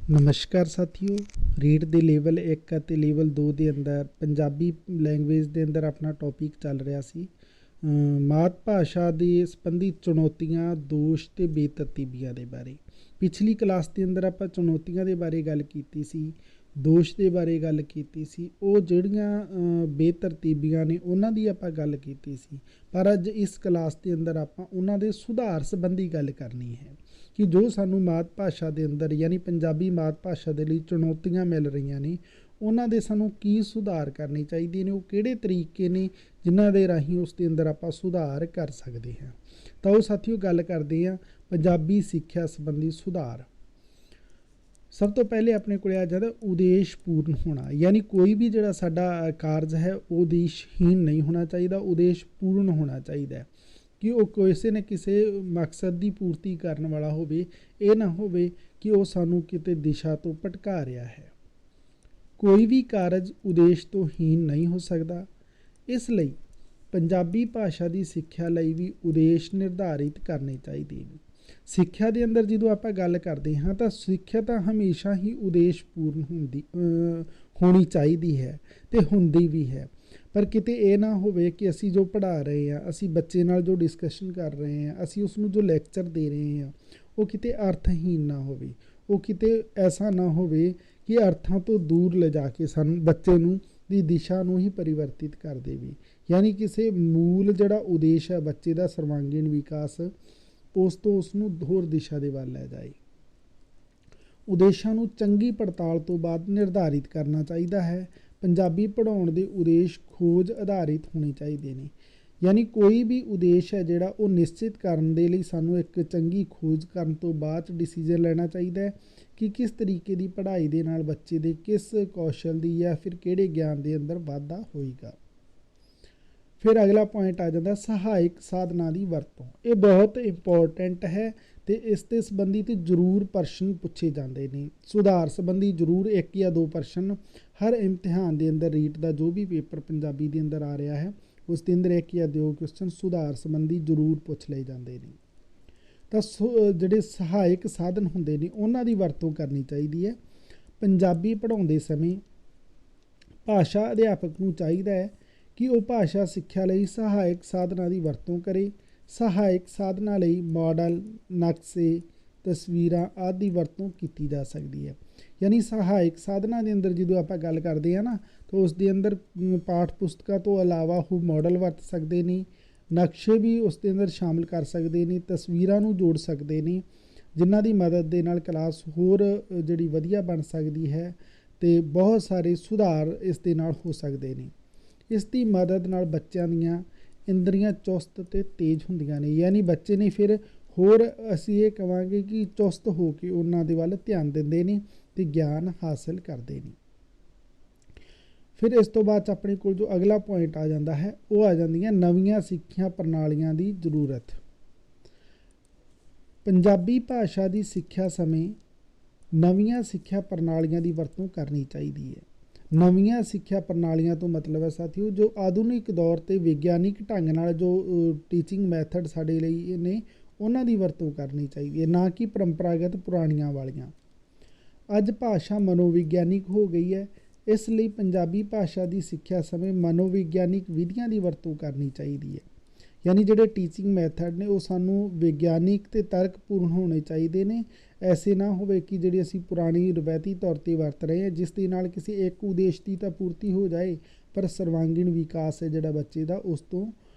नमस्कार साथियों। रीड ਦੇ ਲੈਵਲ 1 ਅਤੇ ਲੈਵਲ 2 ਦੇ ਅੰਦਰ ਪੰਜਾਬੀ ਲੈਂਗੁਏਜ ਦੇ ਅੰਦਰ ਆਪਣਾ ਟੌਪਿਕ ਚੱਲ ਰਿਹਾ ਸੀ ਮਾਤ ਭਾਸ਼ਾ ਦੇ ਸੰਬੰਧੀ ਚੁਣੌਤੀਆਂ, ਦੋਸ਼ ਤੇ ਬੇਤਰਤੀਬੀਆਂ ਦੇ ਬਾਰੇ। ਪਿਛਲੀ ਕਲਾਸ ਦੇ ਅੰਦਰ ਆਪਾਂ ਚੁਣੌਤੀਆਂ ਦੇ ਬਾਰੇ ਗੱਲ ਕੀਤੀ ਸੀ, ਦੋਸ਼ ਦੇ ਬਾਰੇ ਗੱਲ ਕੀਤੀ ਸੀ। ਉਹ ਜਿਹੜੀਆਂ ਬੇਤਰਤੀਬੀਆਂ ਨੇ ਉਹਨਾਂ ਦੀ ਆਪਾਂ ਗੱਲ ਕੀਤੀ ਸੀ, ਪਰ ਅੱਜ ਇਸ ਕਲਾਸ ਦੇ ਅੰਦਰ ਆਪਾਂ ਉਹਨਾਂ ਦੇ ਸੁਧਾਰ ਸੰਬੰਧੀ ਗੱਲ ਕਰਨੀ ਹੈ ਕਿ ਜੋ ਸਾਨੂੰ ਮਾਤ ਭਾਸ਼ਾ ਦੇ ਅੰਦਰ ਯਾਨੀ ਪੰਜਾਬੀ ਮਾਤ ਭਾਸ਼ਾ ਦੇ ਲਈ ਚੁਣੌਤੀਆਂ ਮਿਲ ਰਹੀਆਂ ਨੇ, ਉਹਨਾਂ ਦੇ ਸਾਨੂੰ ਕੀ ਸੁਧਾਰ ਕਰਨੇ ਚਾਹੀਦੇ ਨੇ, ਉਹ ਕਿਹੜੇ ਤਰੀਕੇ ਨੇ ਜਿਨ੍ਹਾਂ ਦੇ ਰਾਹੀਂ ਉਸ ਦੇ ਅੰਦਰ ਆਪਾਂ ਸੁਧਾਰ ਕਰ ਸਕਦੇ ਹਾਂ। ਤਾਂ ਉਹ ਸਾਥੀਓ ਗੱਲ ਕਰਦੇ ਹਾਂ ਪੰਜਾਬੀ ਸਿੱਖਿਆ ਸੰਬੰਧੀ ਸੁਧਾਰ। ਸਭ ਤੋਂ ਪਹਿਲੇ ਆਪਣੇ ਕੋਲ ਆ ਜਾਂਦਾ ਉਦੇਸ਼ ਪੂਰਨ ਹੋਣਾ, ਯਾਨੀ ਕੋਈ ਵੀ ਜਿਹੜਾ ਸਾਡਾ ਕਾਰਜ ਹੈ ਉਦੇਸ਼ਹੀਨ ਨਹੀਂ ਹੋਣਾ ਚਾਹੀਦਾ, ਉਦੇਸ਼ ਪੂਰਨ ਹੋਣਾ ਚਾਹੀਦਾ ਹੈ ਕਿ ਉਹ ਕਿਸੇ ਨਾ ਕਿਸੇ ਮਕਸਦ ਦੀ ਪੂਰਤੀ ਕਰਨ ਵਾਲਾ ਹੋਵੇ। ਇਹ ਨਾ ਹੋਵੇ ਕਿ ਉਹ ਸਾਨੂੰ ਕਿਤੇ ਦਿਸ਼ਾ ਤੋਂ ਭਟਕਾ ਰਿਹਾ ਹੈ। ਕੋਈ ਵੀ ਕਾਰਜ ਉਦੇਸ਼ ਤੋਂ ਹੀਨ ਨਹੀਂ ਹੋ ਸਕਦਾ। ਇਸ ਲਈ ਪੰਜਾਬੀ ਭਾਸ਼ਾ ਦੀ ਸਿੱਖਿਆ ਲਈ ਵੀ ਉਦੇਸ਼ ਨਿਰਧਾਰਿਤ ਕਰਨੇ ਚਾਹੀਦੇ ਨੇ। ਸਿੱਖਿਆ ਦੇ ਅੰਦਰ ਜਦੋਂ ਆਪਾਂ ਗੱਲ ਕਰਦੇ ਹਾਂ ਤਾਂ ਸਿੱਖਿਆ ਤਾਂ ਹਮੇਸ਼ਾ ਹੀ ਉਦੇਸ਼ ਪੂਰਨ ਹੋਣੀ ਚਾਹੀਦੀ ਹੈ ਤੇ ਹੁੰਦੀ ਵੀ ਹੈ। ਪਰ ਕਿਤੇ ਇਹ ਨਾ ਹੋਵੇ ਕਿ ਅਸੀਂ ਜੋ ਪੜ੍ਹਾ ਰਹੇ ਹਾਂ, ਅਸੀਂ ਬੱਚੇ ਨਾਲ ਜੋ ਡਿਸਕਸ਼ਨ ਕਰ ਰਹੇ ਹਾਂ, ਅਸੀਂ ਉਸਨੂੰ ਜੋ ਲੈਕਚਰ ਦੇ ਰਹੇ ਹਾਂ, ਉਹ ਕਿਤੇ ਅਰਥਹੀਨ ਨਾ ਹੋਵੇ। ਉਹ ਕਿਤੇ ਐਸਾ ਨਾ ਹੋਵੇ ਕਿ ਅਰਥਾਂ ਤੋਂ ਦੂਰ ਲਿਜਾ ਕੇ ਸਾਨੂੰ ਬੱਚੇ ਨੂੰ ਦੀ ਦਿਸ਼ਾ ਨੂੰ ਹੀ ਪਰਿਵਰਤਿਤ ਕਰ ਦੇਵੇ। ਯਾਨੀ ਕਿਸੇ ਮੂਲ ਜਿਹੜਾ ਉਦੇਸ਼ ਹੈ ਬੱਚੇ ਦਾ ਸਰਵਾਂਗੀਣ ਵਿਕਾਸ, ਉਸ ਤੋਂ ਉਸਨੂੰ ਹੋਰ ਦਿਸ਼ਾ ਦੇ ਵੱਲ ਲੈ ਜਾਏ। ਉਦੇਸ਼ਾਂ ਨੂੰ ਚੰਗੀ ਪੜਤਾਲ ਤੋਂ ਬਾਅਦ ਨਿਰਧਾਰਿਤ ਕਰਨਾ ਚਾਹੀਦਾ ਹੈ। ਪੰਜਾਬੀ ਪੜ੍ਹਾਉਣ ਦੇ ਉਦੇਸ਼ ਖੋਜ ਆਧਾਰਿਤ ਹੋਣੇ ਚਾਹੀਦੇ ਨੇ। ਯਾਨੀ ਕੋਈ ਵੀ ਉਦੇਸ਼ ਹੈ ਜਿਹੜਾ ਉਹ ਨਿਸ਼ਚਿਤ ਕਰਨ ਦੇ ਲਈ ਸਾਨੂੰ ਇੱਕ ਚੰਗੀ ਖੋਜ ਕਰਨ ਤੋਂ ਬਾਅਦ ਡਿਸੀਜ਼ਨ ਲੈਣਾ ਚਾਹੀਦਾ ਹੈ ਕਿ ਕਿਸ ਤਰੀਕੇ ਦੀ ਪੜ੍ਹਾਈ ਦੇ ਨਾਲ ਬੱਚੇ ਦੇ ਕਿਸ ਕੌਸ਼ਲ ਦੀ ਜਾਂ ਫਿਰ ਕਿਹੜੇ ਗਿਆਨ ਦੇ ਅੰਦਰ ਵਾਧਾ ਹੋਏਗਾ। ਫਿਰ ਅਗਲਾ ਪੁਆਇੰਟ ਆ ਜਾਂਦਾ ਸਹਾਇਕ ਸਾਧਨਾਂ ਦੀ ਵਰਤੋਂ। ਇਹ ਬਹੁਤ ਇੰਪੋਰਟੈਂਟ ਹੈ ਤੇ ਇਸ ਦੇ ਸੰਬੰਧੀ ਤੇ ਜ਼ਰੂਰ ਪ੍ਰਸ਼ਨ ਪੁੱਛੇ ਜਾਂਦੇ ਨੇ। ਸੁਧਾਰ ਸੰਬੰਧੀ ਜ਼ਰੂਰ 1 ਜਾਂ 2 ਪ੍ਰਸ਼ਨ ਹਰ ਇਮਤਿਹਾਨ ਦੇ ਅੰਦਰ ਰੀਟ ਦਾ ਜੋ ਵੀ ਪੇਪਰ ਪੰਜਾਬੀ ਦੇ ਅੰਦਰ ਆ ਰਿਹਾ ਹੈ ਉਸ ਦੇ ਅੰਦਰ 1 ਜਾਂ 2 ਕੁਐਸਚਨ ਸੁਧਾਰ ਸੰਬੰਧੀ ਜ਼ਰੂਰ ਪੁੱਛ ਲਏ ਜਾਂਦੇ ਨੇ। ਤਾਂ ਜਿਹੜੇ ਸਹਾਇਕ ਸਾਧਨ ਹੁੰਦੇ ਨੇ ਉਹਨਾਂ ਦੀ ਵਰਤੋਂ ਕਰਨੀ ਚਾਹੀਦੀ ਹੈ। ਪੰਜਾਬੀ ਪੜ੍ਹਾਉਂਦੇ ਸਮੇਂ ਭਾਸ਼ਾ ਅਧਿਆਪਕ ਨੂੰ ਚਾਹੀਦਾ ਹੈ ਕਿ ਉਹ ਭਾਸ਼ਾ ਸਿੱਖਿਆ ਲਈ ਸਹਾਇਕ ਸਾਧਨਾਂ ਦੀ ਵਰਤੋਂ ਕਰੇ। ਸਹਾਇਕ ਸਾਧਨਾਂ ਲਈ ਮਾਡਲ, ਨਕਸ਼ੇ, ਤਸਵੀਰਾਂ ਆਦਿ ਦੀ ਵਰਤੋਂ ਕੀਤੀ ਜਾ ਸਕਦੀ ਹੈ। ਯਾਨੀ ਸਹਾਇਕ ਸਾਧਨਾਂ ਦੇ ਅੰਦਰ ਜਦੋਂ ਆਪਾਂ ਗੱਲ ਕਰਦੇ ਹਾਂ ਨਾ, ਤਾਂ ਉਸ ਦੇ ਅੰਦਰ ਪਾਠ ਪੁਸਤਕਾਂ ਤੋਂ ਇਲਾਵਾ ਉਹ ਮਾਡਲ ਵਰਤ ਸਕਦੇ ਨੇ, ਨਕਸ਼ੇ ਵੀ ਉਸ ਦੇ ਅੰਦਰ ਸ਼ਾਮਿਲ ਕਰ ਸਕਦੇ ਨੇ, ਤਸਵੀਰਾਂ ਨੂੰ ਜੋੜ ਸਕਦੇ ਨੇ, ਜਿਨ੍ਹਾਂ ਦੀ ਮਦਦ ਦੇ ਨਾਲ ਕਲਾਸ ਹੋਰ ਜਿਹੜੀ ਵਧੀਆ ਬਣ ਸਕਦੀ ਹੈ ਅਤੇ ਬਹੁਤ ਸਾਰੇ ਸੁਧਾਰ ਇਸ ਦੇ ਨਾਲ ਹੋ ਸਕਦੇ ਨੇ। ਇਸ ਦੀ ਮਦਦ ਨਾਲ ਬੱਚਿਆਂ ਦੀਆਂ ਇੰਦਰੀਆਂ ਚੁਸਤ ਅਤੇ ਤੇਜ਼ ਹੁੰਦੀਆਂ ਨੇ। ਯਾਨੀ ਬੱਚੇ ਨੇ ਫਿਰ ਹੋਰ ਅਸੀਂ ਇਹ ਕਹਾਂਗੇ ਕਿ ਚੁਸਤ ਹੋ ਕੇ ਉਹਨਾਂ ਦੇ ਵੱਲ ਧਿਆਨ ਦਿੰਦੇ ਨੇ ਅਤੇ ਗਿਆਨ ਹਾਸਿਲ ਕਰਦੇ ਨੇ। ਫਿਰ ਇਸ ਤੋਂ ਬਾਅਦ ਆਪਣੇ ਕੋਲ ਜੋ ਅਗਲਾ ਪੁਆਇੰਟ ਆ ਜਾਂਦਾ ਹੈ ਉਹ ਆ ਜਾਂਦੀਆਂ ਨਵੀਆਂ ਸਿੱਖਿਆ ਪ੍ਰਣਾਲੀਆਂ ਦੀ ਜ਼ਰੂਰਤ। ਪੰਜਾਬੀ ਭਾਸ਼ਾ ਦੀ ਸਿੱਖਿਆ ਸਮੇਂ ਨਵੀਆਂ ਸਿੱਖਿਆ ਪ੍ਰਣਾਲੀਆਂ ਦੀ ਵਰਤੋਂ ਕਰਨੀ ਚਾਹੀਦੀ ਹੈ। ਨਵੀਆਂ ਸਿੱਖਿਆ ਪ੍ਰਣਾਲੀਆਂ ਤੋਂ ਮਤਲਬ ਹੈ ਸਾਥੀਓ ਜੋ ਆਧੁਨਿਕ ਦੌਰ 'ਤੇ ਵਿਗਿਆਨਿਕ ਢੰਗ ਨਾਲ ਜੋ ਟੀਚਿੰਗ ਮੈਥਡ ਸਾਡੇ ਲਈ ਨੇ ਉਹਨਾਂ ਦੀ ਵਰਤੋਂ ਕਰਨੀ ਚਾਹੀਦੀ ਹੈ, ਨਾ ਕਿ ਪਰੰਪਰਾਗਤ ਪੁਰਾਣੀਆਂ ਵਾਲੀਆਂ। ਅੱਜ ਭਾਸ਼ਾ ਮਨੋਵਿਗਿਆਨਿਕ ਹੋ ਗਈ ਹੈ, ਇਸ ਲਈ ਪੰਜਾਬੀ ਭਾਸ਼ਾ ਦੀ ਸਿੱਖਿਆ ਸਮੇਂ ਮਨੋਵਿਗਿਆਨਿਕ ਵਿਧੀਆਂ ਦੀ ਵਰਤੋਂ ਕਰਨੀ ਚਾਹੀਦੀ ਹੈ। ਯਾਨੀ ਜਿਹੜੇ ਟੀਚਿੰਗ ਮੈਥਡ ਨੇ ਉਹ ਸਾਨੂੰ ਵਿਗਿਆਨਿਕ ਅਤੇ ਤਰਕਪੂਰਨ ਹੋਣੇ ਚਾਹੀਦੇ ਨੇ। ਐਸੇ ਨਾ ਹੋਵੇ ਕਿ ਜਿਹੜੀ ਅਸੀਂ ਪੁਰਾਣੀ ਰਵਾਇਤੀ ਤੌਰ 'ਤੇ ਵਰਤ ਰਹੇ ਹਾਂ ਜਿਸ ਦੇ ਨਾਲ ਕਿਸੇ ਇੱਕ ਉਦੇਸ਼ ਦੀ ਤਾਂ ਪੂਰਤੀ ਹੋ ਜਾਏ ਪਰ ਸਰਵਾਂਗੀਣ ਵਿਕਾਸ ਹੈ ਜਿਹੜਾ ਬੱਚੇ ਦਾ ਉਸ ਤੋਂ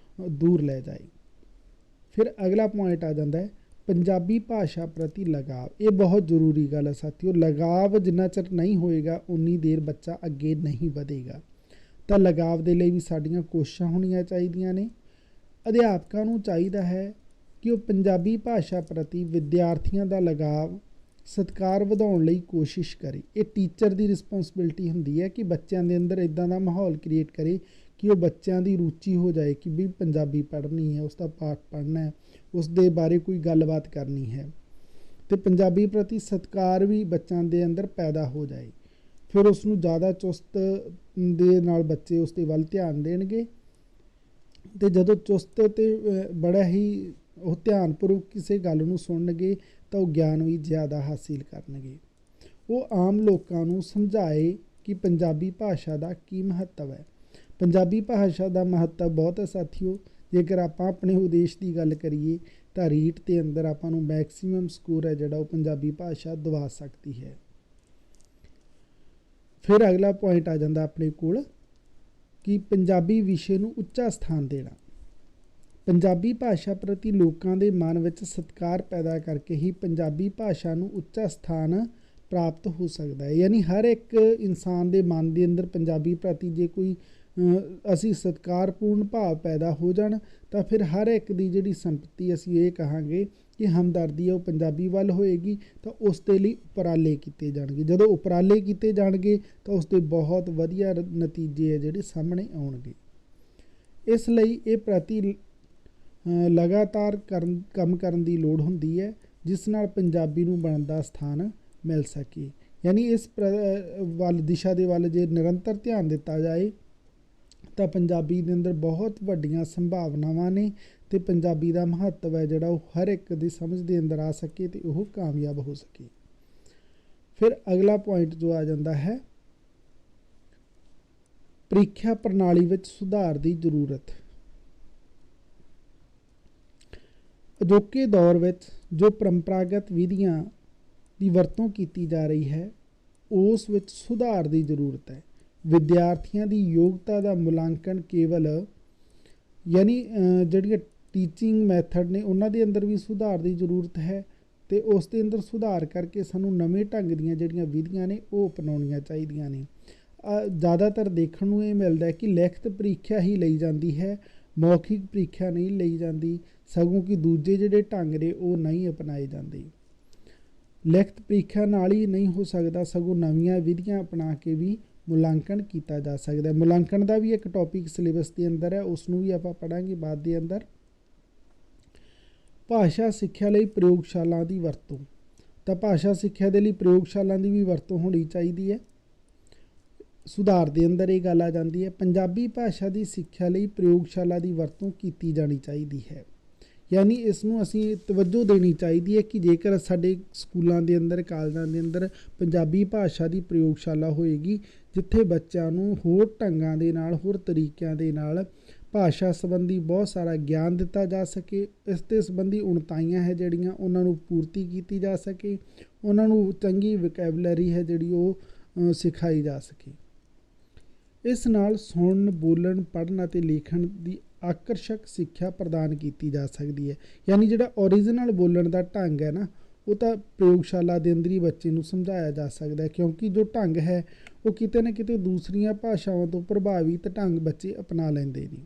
ਦੂਰ ਲੈ ਜਾਏ। ਫਿਰ ਅਗਲਾ ਪੁਆਇੰਟ ਆ ਜਾਂਦਾ ਹੈ ਪੰਜਾਬੀ ਭਾਸ਼ਾ ਪ੍ਰਤੀ ਲਗਾਵ। ਇਹ ਬਹੁਤ ਜ਼ਰੂਰੀ ਗੱਲ ਹੈ ਸਾਥੀਓ। ਲਗਾਵ ਜਿੰਨਾ ਚਿਰ ਨਹੀਂ ਹੋਏਗਾ ਉਨੀ ਦੇਰ ਬੱਚਾ ਅੱਗੇ ਨਹੀਂ ਵਧੇਗਾ। ਤਾਂ ਲਗਾਵ ਦੇ ਲਈ ਵੀ ਸਾਡੀਆਂ ਕੋਸ਼ਿਸ਼ਾਂ ਹੋਣੀਆਂ ਚਾਹੀਦੀਆਂ ਨੇ। ਅਧਿਆਪਕਾਂ ਨੂੰ ਚਾਹੀਦਾ ਹੈ ਕਿ ਉਹ ਪੰਜਾਬੀ ਭਾਸ਼ਾ ਪ੍ਰਤੀ ਵਿਦਿਆਰਥੀਆਂ ਦਾ ਲਗਾਵ, ਸਤਿਕਾਰ ਵਧਾਉਣ ਲਈ ਕੋਸ਼ਿਸ਼ ਕਰੇ। ਇਹ ਟੀਚਰ ਦੀ ਰਿਸਪੋਂਸੀਬਿਲਿਟੀ ਹੁੰਦੀ ਹੈ ਕਿ ਬੱਚਿਆਂ ਦੇ ਅੰਦਰ ਇੱਦਾਂ ਦਾ ਮਾਹੌਲ ਕ੍ਰੀਏਟ ਕਰੇ ਕਿ ਉਹ ਬੱਚਿਆਂ ਦੀ ਰੁਚੀ ਹੋ ਜਾਏ ਕਿ ਵੀ ਪੰਜਾਬੀ ਪੜ੍ਹਨੀ ਹੈ, ਉਸ ਦਾ ਪਾਠ ਪੜ੍ਹਨਾ ਹੈ, ਉਸ ਦੇ ਬਾਰੇ ਕੋਈ ਗੱਲਬਾਤ ਕਰਨੀ ਹੈ ਅਤੇ ਪੰਜਾਬੀ ਪ੍ਰਤੀ ਸਤਿਕਾਰ ਵੀ ਬੱਚਿਆਂ ਦੇ ਅੰਦਰ ਪੈਦਾ ਹੋ ਜਾਏ। ਫਿਰ ਉਸ ਨੂੰ ਜ਼ਿਆਦਾ ਚੁਸਤ ਦੇ ਨਾਲ ਬੱਚੇ ਉਸ ਦੇ ਵੱਲ ਧਿਆਨ ਦੇਣਗੇ ਅਤੇ ਜਦੋਂ ਚੁਸਤ ਅਤੇ ਬੜਾ ਹੀ ਉਹ ਧਿਆਨਪੂਰਵਕ ਕਿਸੇ ਗੱਲ ਨੂੰ ਸੁਣਨਗੇ ਤਾਂ ਉਹ ਗਿਆਨ ਵੀ ਜ਼ਿਆਦਾ ਹਾਸਿਲ ਕਰਨਗੇ। ਉਹ ਆਮ ਲੋਕਾਂ ਨੂੰ ਸਮਝਾਏ ਕਿ ਪੰਜਾਬੀ ਭਾਸ਼ਾ ਦਾ ਕੀ ਮਹੱਤਵ ਹੈ। ਪੰਜਾਬੀ ਭਾਸ਼ਾ ਦਾ ਮਹੱਤਵ ਬਹੁਤ ਹੈ ਸਾਥੀਓ। ਜੇਕਰ ਆਪਾਂ ਆਪਣੇ ਉਦੇਸ਼ ਦੀ ਗੱਲ ਕਰੀਏ ਤਾਂ ਰੀਟ ਦੇ ਅੰਦਰ ਆਪਾਂ ਨੂੰ ਮੈਕਸੀਮਮ ਸਕੋਰ ਹੈ ਜਿਹੜਾ ਉਹ ਪੰਜਾਬੀ ਭਾਸ਼ਾ ਦਵਾ ਸਕਦੀ ਹੈ। ਫਿਰ ਅਗਲਾ ਪੁਆਇੰਟ ਆ ਜਾਂਦਾ ਆਪਣੇ ਕੋਲ ਕਿ ਪੰਜਾਬੀ ਵਿਸ਼ੇ ਨੂੰ ਉੱਚਾ ਸਥਾਨ ਦੇਣਾ। ਪੰਜਾਬੀ ਭਾਸ਼ਾ ਪ੍ਰਤੀ ਲੋਕਾਂ ਦੇ ਮਨ ਵਿੱਚ ਸਤਿਕਾਰ ਪੈਦਾ ਕਰਕੇ ਹੀ ਪੰਜਾਬੀ ਭਾਸ਼ਾ ਨੂੰ ਉੱਚਾ ਸਥਾਨ ਪ੍ਰਾਪਤ ਹੋ ਸਕਦਾ ਹੈ। ਯਾਨੀ ਹਰ ਇੱਕ ਇਨਸਾਨ ਦੇ ਮਨ ਦੇ ਅੰਦਰ ਪੰਜਾਬੀ ਪ੍ਰਤੀ ਜੇ ਕੋਈ ਅਸੀਂ ਸਤਿਕਾਰਪੂਰਨ ਭਾਵ ਪੈਦਾ ਹੋ ਜਾਣ ਤਾਂ ਫਿਰ ਹਰ ਇੱਕ ਦੀ ਜਿਹੜੀ ਸੰਪਤੀ ਅਸੀਂ ਇਹ ਕਹਾਂਗੇ ਕਿ ਹਮਦਰਦੀ ਹੈ ਉਹ ਪੰਜਾਬੀ ਵੱਲ ਹੋਏਗੀ, ਤਾਂ ਉਸ ਦੇ ਲਈ ਉਪਰਾਲੇ ਕੀਤੇ ਜਾਣਗੇ। ਜਦੋਂ ਉਪਰਾਲੇ ਕੀਤੇ ਜਾਣਗੇ ਤਾਂ ਉਸ ਦੇ ਬਹੁਤ ਵਧੀਆ ਨਤੀਜੇ ਹੈ ਜਿਹੜੇ ਸਾਹਮਣੇ ਆਉਣਗੇ। ਇਸ ਲਈ ਇਹ ਪ੍ਰਤੀ ਲਗਾਤਾਰ ਕੰਮ ਕਰਨ ਦੀ ਲੋੜ ਹੁੰਦੀ ਹੈ, ਜਿਸ ਨਾਲ ਪੰਜਾਬੀ ਨੂੰ ਬਣਦਾ ਸਥਾਨ ਮਿਲ ਸਕੇ। ਯਾਨੀ ਇਸ ਦਿਸ਼ਾ ਦੇ ਵੱਲ ਜੇ ਨਿਰੰਤਰ ਧਿਆਨ ਦਿੱਤਾ ਜਾਏ ਤਾਂ ਪੰਜਾਬੀ ਦੇ ਅੰਦਰ ਬਹੁਤ ਵੱਡੀਆਂ ਸੰਭਾਵਨਾਵਾਂ ਨੇ ਅਤੇ ਪੰਜਾਬੀ ਦਾ ਮਹੱਤਵ ਹੈ ਜਿਹੜਾ ਉਹ ਹਰ ਇੱਕ ਦੀ ਸਮਝ ਦੇ ਅੰਦਰ ਆ ਸਕੇ ਅਤੇ ਉਹ ਕਾਮਯਾਬ ਹੋ ਸਕੇ। ਫਿਰ ਅਗਲਾ ਪੁਆਇੰਟ ਜੋ ਆ ਜਾਂਦਾ ਹੈ, ਪ੍ਰੀਖਿਆ ਪ੍ਰਣਾਲੀ ਵਿੱਚ ਸੁਧਾਰ ਦੀ ਜ਼ਰੂਰਤ। ਅਜੋਕੇ ਦੌਰ ਵਿੱਚ ਜੋ ਪਰੰਪਰਾਗਤ ਵਿਧੀਆਂ ਦੀ ਵਰਤੋਂ ਕੀਤੀ ਜਾ ਰਹੀ ਹੈ ਉਸ ਵਿੱਚ ਸੁਧਾਰ ਦੀ ਜ਼ਰੂਰਤ ਹੈ। ਵਿਦਿਆਰਥੀਆਂ ਦੀ ਯੋਗਤਾ ਦਾ ਮੁਲਾਂਕਣ ਕੇਵਲ ਯਾਨੀ ਜਿਹੜੀਆਂ ਟੀਚਿੰਗ ਮੈਥਡ ਨੇ ਉਹਨਾਂ ਦੇ ਅੰਦਰ ਵੀ ਸੁਧਾਰ ਦੀ ਜ਼ਰੂਰਤ ਹੈ ਅਤੇ ਉਸ ਦੇ ਅੰਦਰ ਸੁਧਾਰ ਕਰਕੇ ਸਾਨੂੰ ਨਵੇਂ ਢੰਗ ਦੀਆਂ ਜਿਹੜੀਆਂ ਵਿਧੀਆਂ ਨੇ ਉਹ ਅਪਣਾਉਣੀਆਂ ਚਾਹੀਦੀਆਂ ਨੇ। ਜ਼ਿਆਦਾਤਰ ਦੇਖਣ ਨੂੰ ਇਹ ਮਿਲਦਾ ਕਿ ਲਿਖਤ ਪ੍ਰੀਖਿਆ ਹੀ ਲਈ ਜਾਂਦੀ ਹੈ, ਮੌਖਿਕ ਪ੍ਰੀਖਿਆ ਨਹੀਂ ਲਈ ਜਾਂਦੀ, ਸਗੋਂ ਕਿ ਦੂਜੇ ਜਿਹੜੇ ਢੰਗ ਨੇ ਉਹ ਨਹੀਂ ਅਪਣਾਏ ਜਾਂਦੇ। ਲਿਖਤ ਪ੍ਰੀਖਿਆ ਨਾਲ ਹੀ ਨਹੀਂ ਹੋ ਸਕਦਾ, ਸਗੋਂ ਨਵੀਆਂ ਵਿਧੀਆਂ ਅਪਣਾ ਕੇ ਵੀ ਮੁਲਾਂਕਣ ਕੀਤਾ ਜਾ ਸਕਦਾ। ਮੁਲਾਂਕਣ ਦਾ ਵੀ ਇੱਕ ਟੌਪਿਕ ਸਿਲੇਬਸ ਦੇ ਅੰਦਰ ਹੈ, ਉਸ ਨੂੰ ਵੀ ਆਪਾਂ ਪੜ੍ਹਾਂਗੇ ਬਾਅਦ ਦੇ ਅੰਦਰ। ਭਾਸ਼ਾ ਸਿੱਖਿਆ ਲਈ ਪ੍ਰਯੋਗਸ਼ਾਲਾ ਦੀ ਵਰਤੋਂ। ਤਾਂ ਭਾਸ਼ਾ ਸਿੱਖਿਆ ਦੇ ਲਈ ਪ੍ਰਯੋਗਸ਼ਾਲਾ ਦੀ ਵੀ ਵਰਤੋਂ ਹੋਣੀ ਚਾਹੀਦੀ ਹੈ। ਸੁਧਾਰ ਦੇ ਅੰਦਰ ਇਹ ਗੱਲ ਆ ਜਾਂਦੀ ਹੈ, ਪੰਜਾਬੀ ਭਾਸ਼ਾ ਦੀ ਸਿੱਖਿਆ ਲਈ ਪ੍ਰਯੋਗਸ਼ਾਲਾ ਦੀ ਵਰਤੋਂ ਕੀਤੀ ਜਾਣੀ ਚਾਹੀਦੀ ਹੈ। ਯਾਨੀ ਇਸ ਨੂੰ ਅਸੀਂ ਤਵੱਜੋ ਦੇਣੀ ਚਾਹੀਦੀ ਹੈ ਕਿ ਜੇਕਰ ਸਾਡੇ ਸਕੂਲਾਂ ਦੇ ਅੰਦਰ, ਕਾਲਜਾਂ ਦੇ ਅੰਦਰ ਪੰਜਾਬੀ ਭਾਸ਼ਾ ਦੀ ਪ੍ਰਯੋਗਸ਼ਾਲਾ ਹੋਏਗੀ ਜਿੱਥੇ ਬੱਚਿਆਂ ਨੂੰ ਹੋਰ ਢੰਗਾਂ ਦੇ ਨਾਲ, ਹੋਰ ਤਰੀਕਿਆਂ ਦੇ ਨਾਲ ਭਾਸ਼ਾ ਸੰਬੰਧੀ ਬਹੁਤ ਸਾਰਾ ਗਿਆਨ ਦਿੱਤਾ ਜਾ ਸਕੇ, ਇਸ ਦੇ ਸੰਬੰਧੀ ਉਣਤਾਈਆਂ ਹੈ ਜਿਹੜੀਆਂ ਉਹਨਾਂ ਨੂੰ ਪੂਰਤੀ ਕੀਤੀ ਜਾ ਸਕੇ, ਉਹਨਾਂ ਨੂੰ ਚੰਗੀ ਵੋਕੈਬਲਰੀ ਹੈ ਜਿਹੜੀ ਉਹ ਸਿਖਾਈ ਜਾ ਸਕੇ। ਇਸ ਨਾਲ ਸੁਣਨ, ਬੋਲਣ, ਪੜ੍ਹਨ ਅਤੇ ਲਿਖਣ ਦੀ ਆਕਰਸ਼ਕ ਸਿੱਖਿਆ ਪ੍ਰਦਾਨ ਕੀਤੀ ਜਾ ਸਕਦੀ ਹੈ। ਯਾਨੀ ਜਿਹੜਾ ਓਰੀਜਨਲ ਬੋਲਣ ਦਾ ਢੰਗ ਹੈ ਨਾ ਉਹ ਤਾਂ ਪ੍ਰਯੋਗਸ਼ਾਲਾ ਦੇ ਅੰਦਰ ਹੀ ਬੱਚੇ ਨੂੰ ਸਮਝਾਇਆ ਜਾ ਸਕਦਾ ਹੈ, ਕਿਉਂਕਿ ਜੋ ਢੰਗ ਹੈ ਉਹ ਕਿਤੇ ਨਾ ਕਿਤੇ ਦੂਸਰੀਆਂ ਭਾਸ਼ਾਵਾਂ ਤੋਂ ਪ੍ਰਭਾਵਿਤ ਢੰਗ ਬੱਚੇ ਅਪਣਾ ਲੈਂਦੇ ਨੇ।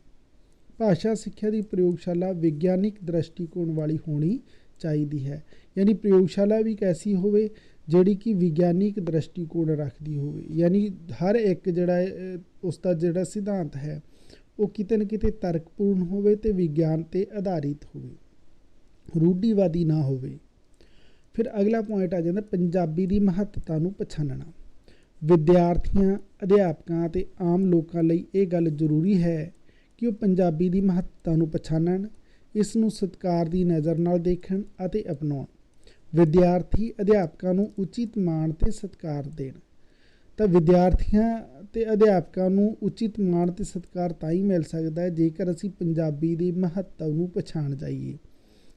ਭਾਸ਼ਾ ਸਿੱਖਿਆ ਦੀ ਪ੍ਰਯੋਗਸ਼ਾਲਾ ਵਿਗਿਆਨਿਕ ਦ੍ਰਿਸ਼ਟੀਕੋਣ ਵਾਲੀ ਹੋਣੀ ਚਾਹੀਦੀ ਹੈ। ਯਾਨੀ ਪ੍ਰਯੋਗਸ਼ਾਲਾ ਵੀ ਇੱਕ ਐਸੀ ਹੋਵੇ ਜਿਹੜੀ ਕਿ ਵਿਗਿਆਨਿਕ ਦ੍ਰਿਸ਼ਟੀਕੋਣ ਰੱਖਦੀ ਹੋਵੇ। ਯਾਨੀ ਹਰ ਇੱਕ ਜਿਹੜਾ ਉਸ ਦਾ ਜਿਹੜਾ ਸਿਧਾਂਤ ਹੈ ਉਹ ਕਿਤੇ ਨਾ ਕਿਤੇ ਤਰਕਪੂਰਨ ਹੋਵੇ ਅਤੇ ਵਿਗਿਆਨ 'ਤੇ ਆਧਾਰਿਤ ਹੋਵੇ, ਰੂਢੀਵਾਦੀ ਨਾ ਹੋਵੇ। ਫਿਰ ਅਗਲਾ ਪੁਆਇੰਟ ਆ ਜਾਂਦਾ ਪੰਜਾਬੀ ਦੀ ਮਹੱਤਤਾ ਨੂੰ ਪਛਾਣਨਾ। ਵਿਦਿਆਰਥੀਆਂ, ਅਧਿਆਪਕਾਂ ਅਤੇ ਆਮ ਲੋਕਾਂ ਲਈ ਇਹ ਗੱਲ ਜ਼ਰੂਰੀ ਹੈ ਕਿ ਉਹ ਪੰਜਾਬੀ ਦੀ ਮਹੱਤਤਾ ਨੂੰ ਪਛਾਣਨ, ਇਸ ਨੂੰ ਸਤਿਕਾਰ ਦੀ ਨਜ਼ਰ ਨਾਲ ਦੇਖਣ ਅਤੇ ਅਪਣਾਉਣ। ਵਿਦਿਆਰਥੀ ਅਧਿਆਪਕਾਂ ਨੂੰ ਉਚਿਤ ਮਾਣ ਅਤੇ ਸਤਿਕਾਰ ਦੇਣ। ਤਾਂ ਵਿਦਿਆਰਥੀਆਂ ਅਤੇ ਅਧਿਆਪਕਾਂ ਨੂੰ ਉਚਿਤ ਮਾਣ ਅਤੇ ਸਤਿਕਾਰ ਤਾਂ ਹੀ ਮਿਲ ਸਕਦਾ ਹੈ ਜੇਕਰ ਅਸੀਂ ਪੰਜਾਬੀ ਦੇ ਮਹੱਤਵ ਨੂੰ ਪਛਾਣ ਜਾਈਏ।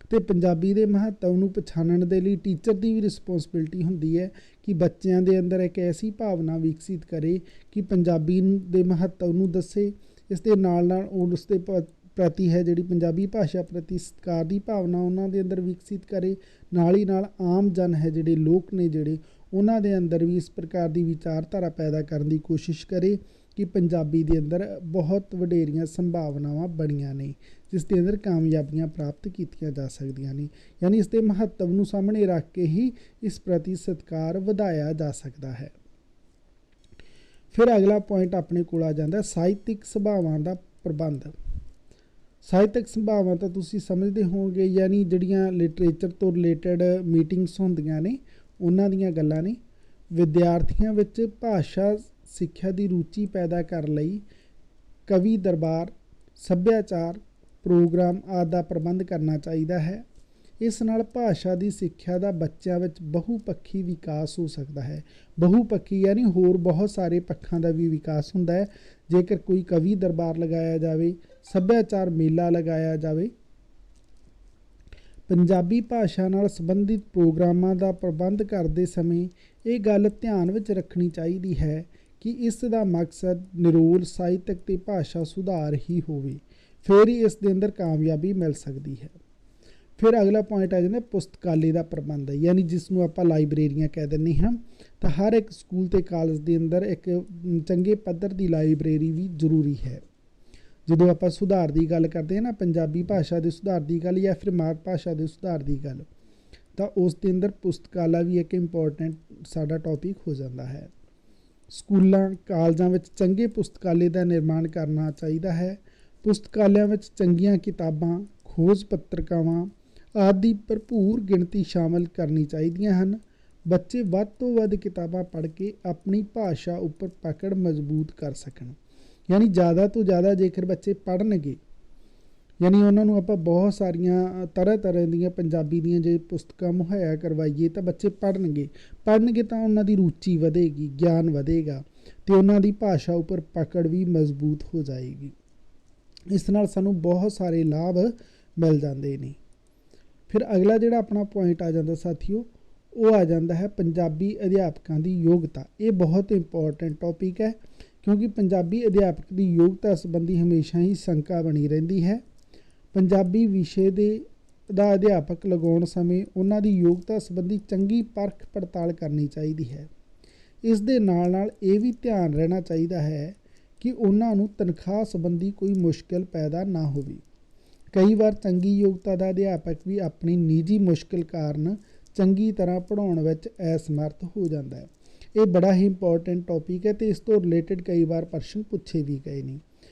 ਅਤੇ ਪੰਜਾਬੀ ਦੇ ਮਹੱਤਵ ਨੂੰ ਪਛਾਣਨ ਦੇ ਲਈ ਟੀਚਰ ਦੀ ਵੀ ਰਿਸਪੋਂਸਿਬਿਲਿਟੀ ਹੁੰਦੀ ਹੈ ਕਿ ਬੱਚਿਆਂ ਦੇ ਅੰਦਰ ਇੱਕ ਐਸੀ ਭਾਵਨਾ ਵਿਕਸਿਤ ਕਰੇ ਕਿ ਪੰਜਾਬੀ ਦੇ ਮਹੱਤਵ ਨੂੰ ਦੱਸੇ, ਇਸ ਦੇ ਨਾਲ ਨਾਲ ਉਸ ਦੇ ਪ੍ਰਤੀ ਹੈ ਜਿਹੜੀ ਪੰਜਾਬੀ ਭਾਸ਼ਾ ਪ੍ਰਤੀ ਸਤਿਕਾਰ ਦੀ ਭਾਵਨਾ ਉਹਨਾਂ ਦੇ ਅੰਦਰ ਵਿਕਸਿਤ ਕਰੇ। ਨਾਲ ਹੀ ਨਾਲ ਆਮ ਜਨ ਹੈ ਜਿਹੜੇ ਲੋਕ ਨੇ ਜਿਹੜੇ ਉਹਨਾਂ ਦੇ ਅੰਦਰ ਵੀ ਇਸ ਪ੍ਰਕਾਰ ਦੀ ਵਿਚਾਰਧਾਰਾ ਪੈਦਾ ਕਰਨ ਦੀ ਕੋਸ਼ਿਸ਼ ਕਰੇ ਕਿ ਪੰਜਾਬੀ ਦੇ ਅੰਦਰ ਬਹੁਤ ਵਡੇਰੀਆਂ ਸੰਭਾਵਨਾਵਾਂ ਬਣੀਆਂ ਨੇ ਜਿਸ ਦੇ ਅੰਦਰ ਕਾਮਯਾਬੀਆਂ ਪ੍ਰਾਪਤ ਕੀਤੀਆਂ ਜਾ ਸਕਦੀਆਂ ਨੇ। ਯਾਨੀ ਇਸ ਦੇ ਮਹੱਤਵ ਨੂੰ ਸਾਹਮਣੇ ਰੱਖ ਕੇ ਹੀ ਇਸ ਪ੍ਰਤੀ ਸਤਿਕਾਰ ਵਧਾਇਆ ਜਾ ਸਕਦਾ ਹੈ। ਫਿਰ ਅਗਲਾ ਪੁਆਇੰਟ ਆਪਣੇ ਕੋਲ ਆ ਜਾਂਦਾ ਸਾਹਿਤਿਕ ਸਭਾਵਾਂ ਦਾ ਪ੍ਰਬੰਧ। ਸਾਹਿਤਕ ਸਭਾਵਾਂ ਤਾਂ ਤੁਸੀਂ ਸਮਝਦੇ ਹੋਵੋਗੇ, ਯਾਨੀ ਜਿਹੜੀਆਂ ਲਿਟਰੇਚਰ ਤੋਂ ਰਿਲੇਟਡ ਮੀਟਿੰਗਸ ਹੁੰਦੀਆਂ ਨੇ ਉਹਨਾਂ ਦੀਆਂ ਗੱਲਾਂ ਨੇ। ਵਿਦਿਆਰਥੀਆਂ ਵਿੱਚ ਭਾਸ਼ਾ ਸਿੱਖਿਆ ਦੀ ਰੁਚੀ ਪੈਦਾ ਕਰਨ ਲਈ ਕਵੀ ਦਰਬਾਰ, ਸੱਭਿਆਚਾਰ ਪ੍ਰੋਗਰਾਮ ਆਦਿ ਦਾ ਪ੍ਰਬੰਧ ਕਰਨਾ ਚਾਹੀਦਾ ਹੈ। ਇਸ ਨਾਲ ਭਾਸ਼ਾ ਦੀ ਸਿੱਖਿਆ ਦਾ ਬੱਚਿਆਂ ਵਿੱਚ ਬਹੁਪੱਖੀ ਵਿਕਾਸ ਹੋ ਸਕਦਾ ਹੈ। ਬਹੁਪੱਖੀ ਯਾਨੀ ਹੋਰ ਬਹੁਤ ਸਾਰੇ ਪੱਖਾਂ ਦਾ ਵੀ ਵਿਕਾਸ ਹੁੰਦਾ ਹੈ। ਜੇਕਰ ਕੋਈ ਕਵੀ ਦਰਬਾਰ ਲਗਾਇਆ ਜਾਵੇ, ਸੱਭਿਆਚਾਰ ਮੇਲਾ ਲਗਾਇਆ ਜਾਵੇ, ਪੰਜਾਬੀ ਭਾਸ਼ਾ ਨਾਲ ਸੰਬੰਧਿਤ ਪ੍ਰੋਗਰਾਮਾਂ ਦਾ ਪ੍ਰਬੰਧ ਕਰਦੇ ਸਮੇਂ ਇਹ ਗੱਲ ਧਿਆਨ ਵਿੱਚ ਰੱਖਣੀ ਚਾਹੀਦੀ ਹੈ ਕਿ ਇਸ ਦਾ ਮਕਸਦ ਨਿਰੋਲ ਸਾਹਿਤਕ ਤੇ ਭਾਸ਼ਾ ਸੁਧਾਰ ਹੀ ਹੋਵੇ, ਫਿਰ ਹੀ ਇਸ ਦੇ ਅੰਦਰ ਕਾਮਯਾਬੀ ਮਿਲ ਸਕਦੀ ਹੈ। ਫਿਰ ਅਗਲਾ ਪੁਆਇੰਟ ਆ ਜਾਂਦਾ ਪੁਸਤਕਾਲੇ ਦਾ ਪ੍ਰਬੰਧ, ਯਾਨੀ ਜਿਸ ਨੂੰ ਆਪਾਂ ਲਾਇਬ੍ਰੇਰੀਆਂ ਕਹਿ ਦਿੰਦੇ ਹਾਂ। ਤਾਂ ਹਰ ਇੱਕ ਸਕੂਲ ਤੇ ਕਾਲਜ ਦੇ ਅੰਦਰ ਇੱਕ ਚੰਗੇ ਪੱਧਰ ਦੀ ਲਾਇਬ੍ਰੇਰੀ ਵੀ ਜ਼ਰੂਰੀ ਹੈ। ਜਦੋਂ ਆਪਾਂ ਸੁਧਾਰ ਦੀ ਗੱਲ ਕਰਦੇ ਹਾਂ ਨਾ, ਪੰਜਾਬੀ ਭਾਸ਼ਾ ਦੇ ਸੁਧਾਰ ਦੀ ਗੱਲ ਜਾਂ ਫਿਰ ਮਾਤ ਭਾਸ਼ਾ ਦੇ ਸੁਧਾਰ ਦੀ ਗੱਲ, ਤਾਂ ਉਸ ਦੇ ਅੰਦਰ ਪੁਸਤਕਾਲਾ ਵੀ ਇੱਕ ਇੰਪੋਰਟੈਂਟ ਸਾਡਾ ਟੌਪਿਕ ਹੋ ਜਾਂਦਾ ਹੈ। ਸਕੂਲਾਂ ਕਾਲਜਾਂ ਵਿੱਚ ਚੰਗੇ ਪੁਸਤਕਾਲੇ ਦਾ ਨਿਰਮਾਣ ਕਰਨਾ ਚਾਹੀਦਾ ਹੈ। ਪੁਸਤਕਾਲਿਆਂ ਵਿੱਚ ਚੰਗੀਆਂ ਕਿਤਾਬਾਂ, ਖੋਜ ਪੱਤਰਕਾਵਾਂ ਆਦਿ ਦੀ ਭਰਪੂਰ ਗਿਣਤੀ ਸ਼ਾਮਲ ਕਰਨੀ ਚਾਹੀਦੀਆਂ ਹਨ। ਬੱਚੇ ਵੱਧ ਤੋਂ ਵੱਧ ਕਿਤਾਬਾਂ ਪੜ੍ਹ ਕੇ ਆਪਣੀ ਭਾਸ਼ਾ ਉੱਪਰ ਪਕੜ ਮਜ਼ਬੂਤ ਕਰ ਸਕਣ। ਯਾਨੀ ਜ਼ਿਆਦਾ ਤੋਂ ਜ਼ਿਆਦਾ ਜੇਕਰ ਬੱਚੇ ਪੜ੍ਹਨਗੇ, ਯਾਨੀ ਉਹਨਾਂ ਨੂੰ ਆਪਾਂ ਬਹੁਤ ਸਾਰੀਆਂ ਤਰ੍ਹਾਂ ਦੀਆਂ ਪੰਜਾਬੀ ਦੀਆਂ ਜੇ ਪੁਸਤਕਾਂ ਮੁਹੱਈਆ ਕਰਵਾਈਏ ਤਾਂ ਬੱਚੇ ਪੜ੍ਹਨਗੇ ਤਾਂ ਉਹਨਾਂ ਦੀ ਰੁਚੀ ਵਧੇਗੀ, ਗਿਆਨ ਵਧੇਗਾ ਅਤੇ ਉਹਨਾਂ ਦੀ ਭਾਸ਼ਾ ਉੱਪਰ ਪਕੜ ਵੀ ਮਜ਼ਬੂਤ ਹੋ ਜਾਏਗੀ। ਇਸ ਨਾਲ ਸਾਨੂੰ ਬਹੁਤ ਸਾਰੇ ਲਾਭ ਮਿਲ ਜਾਂਦੇ ਨੇ। ਫਿਰ ਅਗਲਾ ਜਿਹੜਾ ਆਪਣਾ ਪੁਆਇੰਟ ਆ ਜਾਂਦਾ ਸਾਥੀਓ, ਉਹ ਆ ਜਾਂਦਾ ਹੈ ਪੰਜਾਬੀ ਅਧਿਆਪਕਾਂ ਦੀ ਯੋਗਤਾ। ਇਹ ਬਹੁਤ ਇੰਪੋਰਟੈਂਟ ਟੌਪਿਕ ਹੈ, ਕਿਉਂਕਿ ਪੰਜਾਬੀ ਅਧਿਆਪਕ ਦੀ ਯੋਗਤਾ ਸੰਬੰਧੀ ਹਮੇਸ਼ਾ ਹੀ ਸ਼ੰਕਾ ਬਣੀ ਰਹਿੰਦੀ ਹੈ। ਪੰਜਾਬੀ ਵਿਸ਼ੇ ਦਾ ਅਧਿਆਪਕ ਲਗਾਉਣ ਸਮੇਂ ਉਹਨਾਂ ਦੀ ਯੋਗਤਾ ਸੰਬੰਧੀ ਚੰਗੀ ਪਰਖ ਪੜਤਾਲ ਕਰਨੀ ਚਾਹੀਦੀ ਹੈ। ਇਸ ਦੇ ਨਾਲ ਨਾਲ ਇਹ ਵੀ ਧਿਆਨ ਰਹਿਣਾ ਚਾਹੀਦਾ ਹੈ ਕਿ ਉਹਨਾਂ ਨੂੰ ਤਨਖਾਹ ਸੰਬੰਧੀ ਕੋਈ ਮੁਸ਼ਕਿਲ ਪੈਦਾ ਨਾ ਹੋਵੇ। ਕਈ ਵਾਰ ਚੰਗੀ ਯੋਗਤਾ ਦਾ ਅਧਿਆਪਕ ਵੀ ਆਪਣੀ ਨਿੱਜੀ ਮੁਸ਼ਕਿਲ ਕਾਰਨ ਚੰਗੀ ਤਰ੍ਹਾਂ ਪੜ੍ਹਾਉਣ ਵਿੱਚ ਅਸਮਰਥ ਹੋ ਜਾਂਦਾ ਹੈ। ਇਹ ਬੜਾ ਹੀ ਇੰਪੋਰਟੈਂਟ ਟੌਪਿਕ ਹੈ ਅਤੇ ਇਸ ਤੋਂ ਰਿਲੇਟਡ ਕਈ ਵਾਰ ਪ੍ਰਸ਼ਨ ਪੁੱਛੇ ਵੀ ਗਏ ਨੇ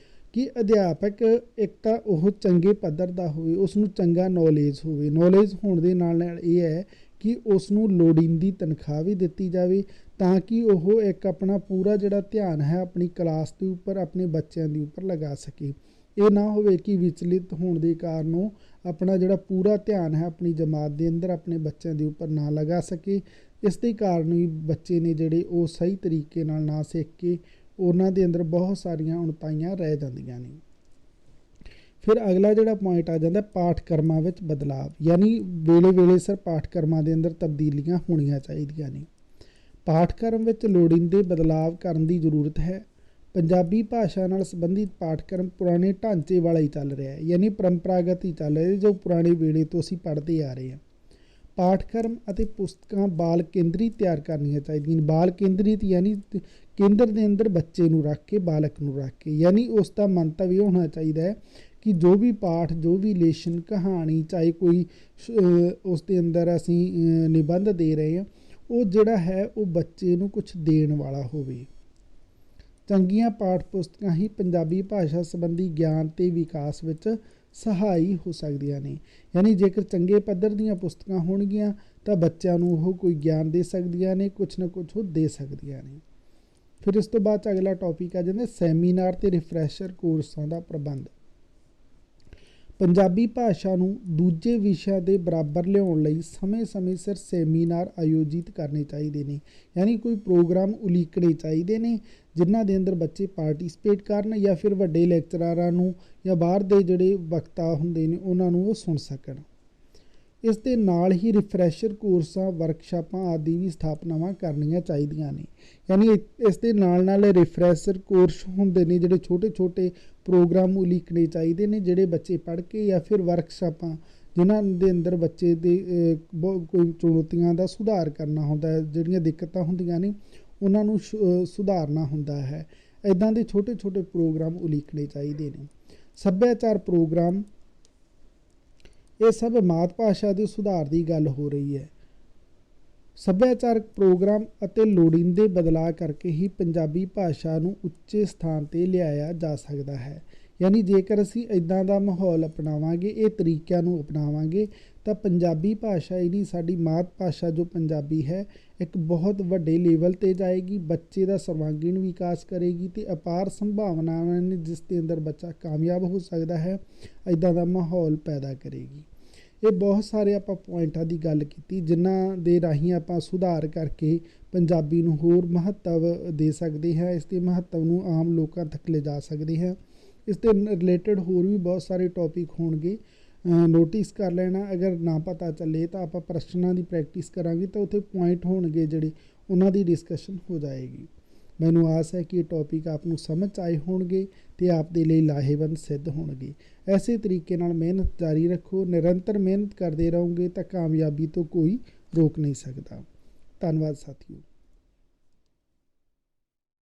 ਕਿ ਅਧਿਆਪਕ ਇੱਕ ਤਾਂ ਉਹ ਚੰਗੇ ਪੱਧਰ ਦਾ ਹੋਵੇ, ਉਸ ਨੂੰ ਚੰਗਾ ਨੌਲੇਜ ਹੋਵੇ। ਨੌਲੇਜ ਹੋਣ ਦੇ ਨਾਲ ਨਾਲ ਇਹ ਹੈ ਕਿ ਉਸ ਨੂੰ ਲੋੜੀਂਦੀ ਤਨਖਾਹ ਵੀ ਦਿੱਤੀ ਜਾਵੇ, ਤਾਂ ਕਿ ਉਹ ਇੱਕ ਆਪਣਾ ਪੂਰਾ ਜਿਹੜਾ ਧਿਆਨ ਹੈ ਆਪਣੀ ਕਲਾਸ ਦੇ ਉੱਪਰ, ਆਪਣੇ ਬੱਚਿਆਂ ਦੇ ਉੱਪਰ ਲਗਾ ਸਕੇ। ਇਹ ਨਾ ਹੋਵੇ ਕਿ ਵਿਚਲਿਤ ਹੋਣ ਦੇ ਕਾਰਨ ਉਹ ਆਪਣਾ ਜਿਹੜਾ ਪੂਰਾ ਧਿਆਨ ਹੈ ਆਪਣੀ ਜਮਾਤ ਦੇ ਅੰਦਰ ਆਪਣੇ ਬੱਚਿਆਂ ਦੇ ਉੱਪਰ ਨਾ ਲਗਾ ਸਕੇ। ਇਸ ਦੇ ਕਾਰਨ ਵੀ ਬੱਚੇ ਨੇ ਜਿਹੜੇ ਉਹ ਸਹੀ ਤਰੀਕੇ ਨਾਲ ਨਾ ਸਿੱਖ ਕੇ ਉਹਨਾਂ ਦੇ ਅੰਦਰ ਬਹੁਤ ਸਾਰੀਆਂ ਉਣਤਾਈਆਂ ਰਹਿ ਜਾਂਦੀਆਂ ਨੇ। ਫਿਰ ਅਗਲਾ ਜਿਹੜਾ ਪੁਆਇੰਟ ਆ ਜਾਂਦਾ ਪਾਠਕ੍ਰਮਾਂ ਵਿੱਚ ਬਦਲਾਵ, ਯਾਨੀ ਵੇਲੇ ਸਿਰ ਪਾਠਕ੍ਰਮਾਂ ਦੇ ਅੰਦਰ ਤਬਦੀਲੀਆਂ ਹੋਣੀਆਂ ਚਾਹੀਦੀਆਂ ਨੇ। ਪਾਠਕ੍ਰਮ ਵਿੱਚ ਲੋੜੀਂਦੇ ਬਦਲਾਵ ਕਰਨ ਦੀ ਜ਼ਰੂਰਤ ਹੈ। ਪੰਜਾਬੀ ਭਾਸ਼ਾ ਨਾਲ ਸੰਬੰਧਿਤ ਪਾਠਕ੍ਰਮ ਪੁਰਾਣੇ ਢਾਂਚੇ ਵਾਲਾ ਹੀ ਚੱਲ ਰਿਹਾ ਹੈ, ਯਾਨੀ ਪਰੰਪਰਾਗਤ ਹੀ ਚੱਲ ਰਿਹਾ, ਜੋ ਪੁਰਾਣੇ ਵੇਲੇ ਤੋਂ ਅਸੀਂ ਪੜ੍ਹਦੇ ਆ ਰਹੇ ਹਾਂ। ਪਾਠਕ੍ਰਮ ਅਤੇ ਪੁਸਤਕਾਂ ਬਾਲ ਕੇਂਦਰੀ ਤਿਆਰ ਕਰਨੀਆਂ ਚਾਹੀਦੀਆਂ। ਬਾਲ ਕੇਂਦਰਿਤ ਯਾਨੀ ਕੇਂਦਰ ਦੇ ਅੰਦਰ ਬੱਚੇ ਨੂੰ ਰੱਖ ਕੇ, ਬਾਲਕ ਨੂੰ ਰੱਖ ਕੇ, ਯਾਨੀ ਉਸ ਦਾ ਮੰਤਵ ਇਹ ਹੋਣਾ ਚਾਹੀਦਾ ਹੈ ਕਿ ਜੋ ਵੀ ਪਾਠ, ਜੋ ਵੀ ਲੇਸ਼ਨ, ਕਹਾਣੀ, ਚਾਹੇ ਕੋਈ ਉਸ ਦੇ ਅੰਦਰ ਅਸੀਂ ਨਿਬੰਧ ਦੇ ਰਹੇ ਹਾਂ, ਉਹ ਜਿਹੜਾ ਹੈ ਉਹ ਬੱਚੇ ਨੂੰ ਕੁਛ ਦੇਣ ਵਾਲਾ ਹੋਵੇ। ਚੰਗੀਆਂ ਪਾਠ ਪੁਸਤਕਾਂ ਹੀ ਪੰਜਾਬੀ ਭਾਸ਼ਾ ਸੰਬੰਧੀ ਗਿਆਨ ਅਤੇ ਵਿਕਾਸ ਵਿੱਚ ਸਹਾਈ ਹੋ ਸਕਦੀਆਂ ਨੇ। ਯਾਨੀ ਜੇਕਰ ਚੰਗੇ ਪੱਧਰ ਦੀਆਂ ਪੁਸਤਕਾਂ ਹੋਣਗੀਆਂ ਤਾਂ ਬੱਚਿਆਂ ਨੂੰ ਉਹ ਕੋਈ ਗਿਆਨ ਦੇ ਸਕਦੀਆਂ ਨੇ, ਕੁਛ ਨਾ ਕੁਛ ਉਹ ਦੇ ਸਕਦੀਆਂ ਨੇ। ਫਿਰ ਇਸ ਤੋਂ ਬਾਅਦ 'ਚ ਅਗਲਾ ਟੌਪਿਕ ਆ ਜਾਂਦਾ ਸੈਮੀਨਾਰ ਅਤੇ ਰਿਫਰੈਸ਼ਰ ਕੋਰਸਾਂ ਦਾ ਪ੍ਰਬੰਧ। ਪੰਜਾਬੀ ਭਾਸ਼ਾ ਨੂੰ ਦੂਜੇ ਵਿਸ਼ਿਆਂ ਦੇ ਬਰਾਬਰ ਲਿਆਉਣ ਲਈ ਸਮੇਂ-ਸਮੇਂ ਸਿਰ ਸੈਮੀਨਾਰ ਆਯੋਜਿਤ ਕਰਨੇ ਚਾਹੀਦੇ ਨੇ, ਯਾਨੀ ਕੋਈ ਪ੍ਰੋਗਰਾਮ ਉਲੀਕਣੇ ਚਾਹੀਦੇ ਨੇ ਜਿਨ੍ਹਾਂ ਦੇ ਅੰਦਰ ਬੱਚੇ ਪਾਰਟੀਸਪੇਟ ਕਰਨ, ਜਾਂ ਫਿਰ ਵੱਡੇ ਲੈਕਚਰਾਰਾਂ ਨੂੰ ਜਾਂ ਬਾਹਰ ਦੇ ਜਿਹੜੇ ਵਕਤਾ ਹੁੰਦੇ ਨੇ ਉਹਨਾਂ ਨੂੰ ਉਹ ਸੁਣ ਸਕਣ। ਇਸ ਦੇ ਨਾਲ ਹੀ ਰਿਫਰੈਸ਼ਰ ਕੋਰਸਾਂ, ਵਰਕਸ਼ਾਪਾਂ ਆਦਿ ਵੀ ਸਥਾਪਨਾਵਾਂ ਕਰਨੀਆਂ ਚਾਹੀਦੀਆਂ ਨੇ। ਯਾਨੀ ਇਸ ਦੇ ਨਾਲ ਨਾਲ ਰਿਫਰੈਸ਼ਰ ਕੋਰਸ ਹੁੰਦੇ ਨੇ, ਜਿਹੜੇ ਛੋਟੇ ਪ੍ਰੋਗਰਾਮ ਉਲੀਕਣੇ ਚਾਹੀਦੇ ਨੇ, ਜਿਹੜੇ ਬੱਚੇ ਪੜ੍ਹ ਕੇ, ਜਾਂ ਫਿਰ ਵਰਕਸ਼ਾਪਾਂ ਜਿਨ੍ਹਾਂ ਦੇ ਅੰਦਰ ਬੱਚੇ ਦੇ ਕੋਈ ਚੁਣੌਤੀਆਂ ਦਾ ਸੁਧਾਰ ਕਰਨਾ ਹੁੰਦਾ ਹੈ, ਜਿਹੜੀਆਂ ਦਿੱਕਤਾਂ ਹੁੰਦੀਆਂ ਨੇ ਉਹਨਾਂ ਨੂੰ ਸੁਧਾਰਨਾ ਹੁੰਦਾ ਹੈ। ਇੱਦਾਂ ਦੇ ਛੋਟੇ ਪ੍ਰੋਗਰਾਮ ਉਲੀਕਣੇ ਚਾਹੀਦੇ ਨੇ। ਸੱਭਿਆਚਾਰ ਪ੍ਰੋਗਰਾਮ, ਇਹ ਸਭ ਮਾਤ ਭਾਸ਼ਾ ਦੇ ਸੁਧਾਰ ਦੀ ਗੱਲ ਹੋ ਰਹੀ ਹੈ। ਸੱਭਿਆਚਾਰਕ ਪ੍ਰੋਗਰਾਮ ਅਤੇ ਲੋੜੀਂਦੇ ਬਦਲਾਅ ਕਰਕੇ ਹੀ ਪੰਜਾਬੀ ਭਾਸ਼ਾ ਨੂੰ ਉੱਚੇ ਸਥਾਨ 'ਤੇ ਲਿਆਇਆ ਜਾ ਸਕਦਾ ਹੈ। ਯਾਨੀ ਜੇਕਰ ਅਸੀਂ ਇੱਦਾਂ ਦਾ ਮਾਹੌਲ ਅਪਣਾਵਾਂਗੇ, ਇਹ ਤਰੀਕਿਆਂ ਨੂੰ ਅਪਣਾਵਾਂਗੇ, ਤਾਂ ਪੰਜਾਬੀ ਭਾਸ਼ਾ ਹੀ ਨਹੀਂ, ਸਾਡੀ ਮਾਤ ਭਾਸ਼ਾ ਜੋ ਪੰਜਾਬੀ ਹੈ ਇੱਕ ਬਹੁਤ ਵੱਡੇ ਲੈਵਲ 'ਤੇ ਜਾਏਗੀ, ਬੱਚੇ ਦਾ ਸਰਵਾਂਗੀਣ ਵਿਕਾਸ ਕਰੇਗੀ ਅਤੇ ਅਪਾਰ ਸੰਭਾਵਨਾਵਾਂ ਨੇ ਜਿਸ ਦੇ ਅੰਦਰ ਬੱਚਾ ਕਾਮਯਾਬ ਹੋ ਸਕਦਾ ਹੈ, ਇੱਦਾਂ ਦਾ ਮਾਹੌਲ ਪੈਦਾ ਕਰੇਗੀ। ਇਹ ਬਹੁਤ ਸਾਰੇ ਆਪਾਂ ਪੁਆਇੰਟਾਂ ਦੀ ਗੱਲ ਕੀਤੀ ਜਿਨ੍ਹਾਂ ਦੇ ਰਾਹੀਂ ਆਪਾਂ ਸੁਧਾਰ ਕਰਕੇ ਪੰਜਾਬੀ ਨੂੰ ਹੋਰ ਮਹੱਤਵ ਦੇ ਸਕਦੇ ਹਾਂ, ਇਸ ਦੇ ਮਹੱਤਵ ਨੂੰ ਆਮ ਲੋਕਾਂ ਤੱਕ ਲਿਜਾ ਸਕਦੇ ਹਾਂ। ਇਸ ਦੇ ਰਿਲੇਟਡ ਹੋਰ ਵੀ ਬਹੁਤ ਸਾਰੇ ਟੌਪਿਕ ਹੋਣਗੇ, ਨੋਟਿਸ ਕਰ ਲੈਣਾ। ਅਗਰ ਨਾ ਪਤਾ ਚੱਲੇ ਤਾਂ ਆਪਾਂ ਪ੍ਰਸ਼ਨਾਂ ਦੀ ਪ੍ਰੈਕਟਿਸ ਕਰਾਂਗੇ ਤਾਂ ਉੱਥੇ ਪੁਆਇੰਟ ਹੋਣਗੇ ਜਿਹੜੇ ਉਹਨਾਂ ਦੀ ਡਿਸਕਸ਼ਨ ਹੋ ਜਾਏਗੀ। ਮੈਨੂੰ ਆਸ ਹੈ ਕਿ ਇਹ ਟੌਪਿਕ ਆਪ ਨੂੰ ਸਮਝ ਆਏ ਹੋਣਗੇ ਅਤੇ ਆਪ ਦੇ ਲਈ ਲਾਹੇਵੰਦ ਸਿੱਧ ਹੋਣਗੇ। ਐਸੇ ਤਰੀਕੇ ਨਾਲ ਮਿਹਨਤ ਜਾਰੀ ਰੱਖੋ, ਨਿਰੰਤਰ ਮਿਹਨਤ ਕਰਦੇ ਰਹੋਗੇ ਤਾਂ ਕਾਮਯਾਬੀ ਤੋਂ ਕੋਈ ਰੋਕ ਨਹੀਂ ਸਕਦਾ। ਧੰਨਵਾਦ ਸਾਥੀਓ।